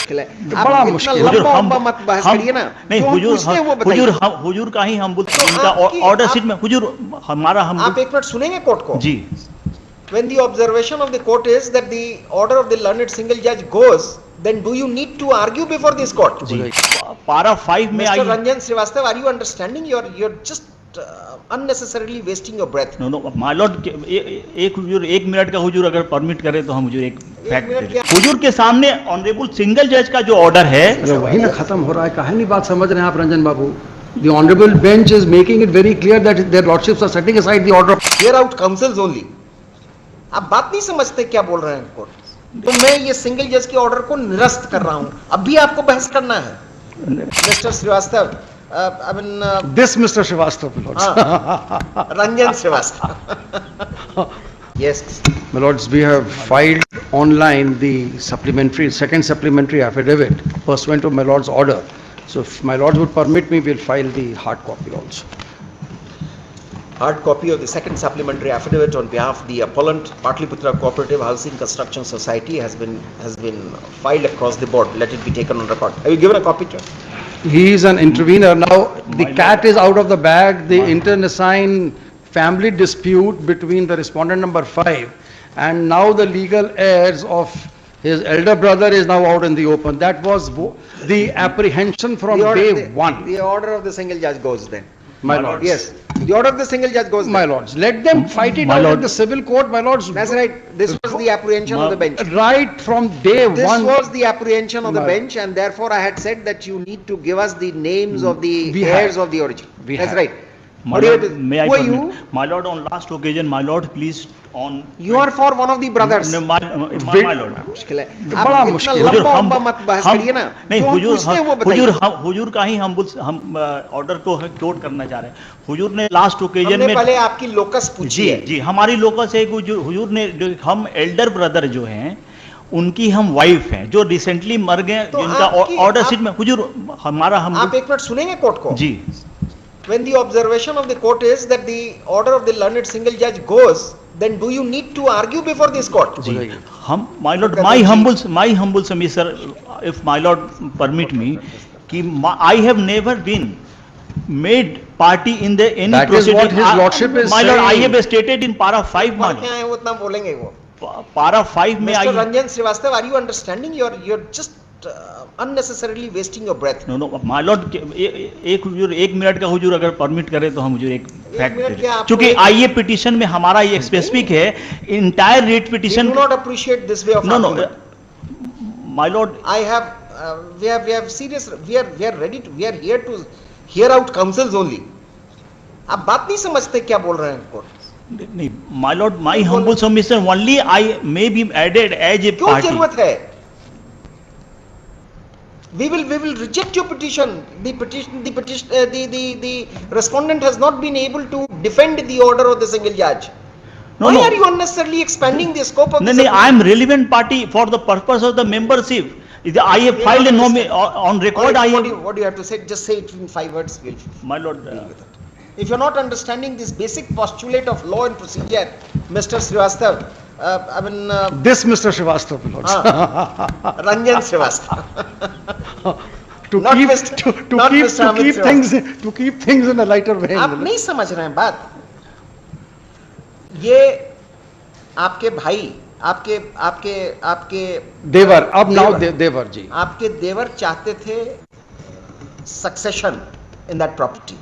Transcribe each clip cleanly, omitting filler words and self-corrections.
मुश्किल है, बड़ा मुश्किल। लंबा मत बहस करिए ना। नहीं हुजूर का ही हम इनका ऑर्डर शीट में हुजूर हमारा हम आप एक मिनट सुनेंगे कोर्ट को जी। When the observation of the court is that the order of the learned single judge goes, then do you need to argue before this court? जी पारा 5 में Mr. Ranjan Srivastava, are you understanding? You're just unnecessarily wasting your breath. No my lord एक minute का हुजूर अगर permit करे तो हम हुजूर एक फैक्ट हुजूर के सामने ऑनरेबल सिंगल जज का जो ऑर्डर है वही ना खत्म हो रहा है। कहानी बात समझ रहे हैं आप रंजन बाबू? The honorable bench is making it very clear that their lordships are setting aside the order. Hear out counsels only. आप बात नहीं समझते क्या बोल रहे हैं कोर्ट। तो मैं ये सिंगल जज के ऑर्डर को निरस्त कर रहा हूं, अब भी आपको बहस करना है। Mister Srivastava, I mean, this Mr. Srivastava, my lords. Ranjan Srivastava. Yes. My lords, we have filed online the second supplementary affidavit pursuant to my lord's order. So if my lords would permit me, we'll file the hard copy also. Hard copy of the second supplementary affidavit on behalf of the appellant Patliputra Cooperative Housing Construction Society has been filed across the board. Let it be taken on record. Have you given a copy to him? He is an intervener. Now the cat is out of the bag. The internecine family dispute between the respondent number 5 and now the legal heirs of his elder brother is now out in the open. That was the apprehension from day one. The order of the single judge goes then. My lords. Yes. The order of the single judge goes. My lords, let them fight it out in the civil court, my lords. That's right. This was the apprehension of the bench. Right from day one. This was the apprehension of the bench, and therefore I had said that you need to give us the names of the heirs of the origin. That's right. My lord, may I comment? My lord, on last occasion, my lord, please on. You are for one of the brothers. No, my lord. मुश्किल है, बड़ा मुश्किल। लंबा मत बहस करिए ना। नहीं हुजूर का ही हम ऑर्डर को कोट करना चाह रहे हैं। हुजूर ने लास्ट ओकेजन में पहले आपकी लोकस पूछी है। जी हमारी लोकस है हुजूर ने जो हम एल्डर ब्रदर जो हैं उनकी हम वाइफ हैं जो रिसेंटली मर गए, जिनका ऑर्डर शीट में हुजूर हमारा हम आप एक मिनट सुनेंगे कोर्ट को जी। When the observation of the court is that the order of the learned single judge goes, then do you need to argue before this court? जी हम my lord, my humble submission, if my lord permit me, कि I have never been made party in the any that proceeding. That is what his lordship is my saying. lord, I have stated in para 5 क्या है वो उतना बोलेंगे वो। para 5 में Mr. Ranjan Srivastava, are you understanding? You're just unnecessarily wasting your breath. No, my lord, एक minute का हुजूर अगर परमिट करे तो हम हुजूर एक फैक्ट, क्योंकि आईए पिटीशन में हमारा ये स्पेसिफिक है, entire rate petition. We do not appreciate this way of argument. My lord, I have we have serious, we are ready to, we are here to hear out counsels only. आप बात नहीं समझते क्या बोल रहे हैं court. नहीं my lord, my humble submission only I may be added as a क्यों party. जरूरत है? We will reject your petition. The respondent has not been able to defend the order of the single judge. Why are you unnecessarily expanding the scope of this? No, I am relevant party for the purpose of the membership. I have filed on record. What do you have to say? Just say it in 5 words. My lord, if you're not understanding this basic postulate of law and procedure, Mr. Srivastava, I mean, this Mr. Srivastava, my lords. Ranjan Srivastava. to keep things in a lighter vein. आप नहीं समझ रहे हैं बात। ये आपके भाई, आपके देवर, अब नाउ देवर जी, आपके देवर चाहते थे succession in that property.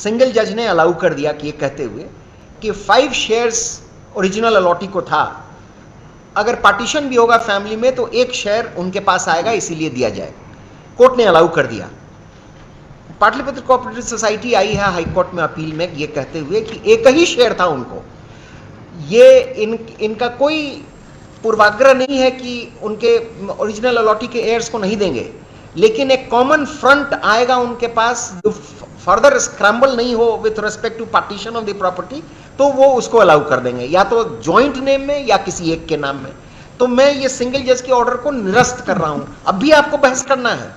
Single जज ने अलाउ कर दिया कि ये कहते हुए कि 5 शेयर्स ओरिजिनल अलॉटी को था, अगर पार्टीशन भी होगा फैमिली में तो 1 शेयर उनके पास आएगा, इसीलिए दिया जाए। कोर्ट ने अलाउ कर दिया। पाटलिपुत्र कोऑपरेटिव सोसाइटी आई है हाई कोर्ट में अपील में ये कहते हुए कि एक ही शेयर था उनको। ये इनका कोई पूर्वाग्रह नहीं है कि उनके ओरिजिनल अलॉटी के एयर्स को नहीं देंगे, लेकिन एक कॉमन फ्रंट आएगा उनके पास जो फर्दर स्क्रैम्बल नहीं हो with respect to partition of the property, तो वो उसको अलाउ कर देंगे, या तो जॉइंट नेम में या किसी एक के नाम में। तो मैं ये सिंगल जज के ऑर्डर को निरस्त कर रहा हूं, अब भी आपको बहस करना है।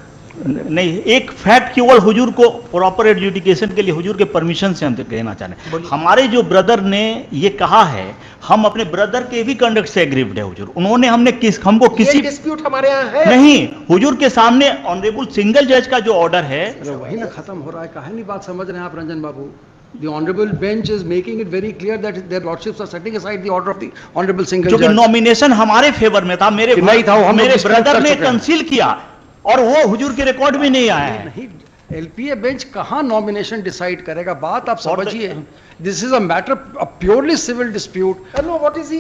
नहीं, एक फैक्ट केवल हुजूर को प्रॉपर एडजुडिकेशन के लिए हुजूर के परमिशन से हम कहना चाह रहे हैं। हमारे जो ब्रदर ने ये कहा है, हम अपने ब्रदर के भी कंडक्ट से एग्रीव्ड है हुजूर। उन्होंने हमको किसी डिस्प्यूट हमारे यहाँ है नहीं, हुजूर के सामने ऑनरेबल सिंगल जज का जो ऑर्डर है, अरे वही ना खत्म हो रहा है, काहे नहीं बात समझ रहे हैं आप रंजन बाबू? The honorable bench is making it very clear that their lordships are setting aside the order of the honorable single क्योंकि judge. नॉमिनेशन हमारे फेवर में था, मेरे कि नहीं था, वो हम लोग मेरे dispute ब्रदर कर ने चुके हैं। कंसील किया और वो हुजूर के रिकॉर्ड में नहीं आया है। नहीं, LPA bench कहाँ नॉमिनेशन डिसाइड करेगा? बात आप For the- समझिए, this is a matter of purely civil dispute. No, what is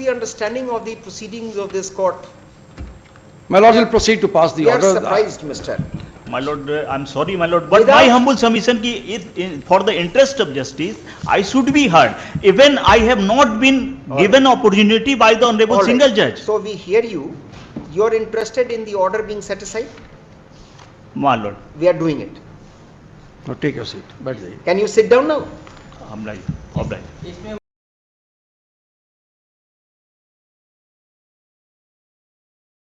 the understanding of the proceedings of this court? My lord will proceed to pass the We are order. surprised, mister. My lord, I'm sorry, my lord, but Without- my humble submission ki for the interest of justice, I should be heard. Even I have not been given opportunity by the honorable All right. single judge. So we hear you. You're interested in the order being set aside? My lord, We are doing it. Now take your seat, बैठ जाइए. Can you sit down now? I'm right, all right. इसमें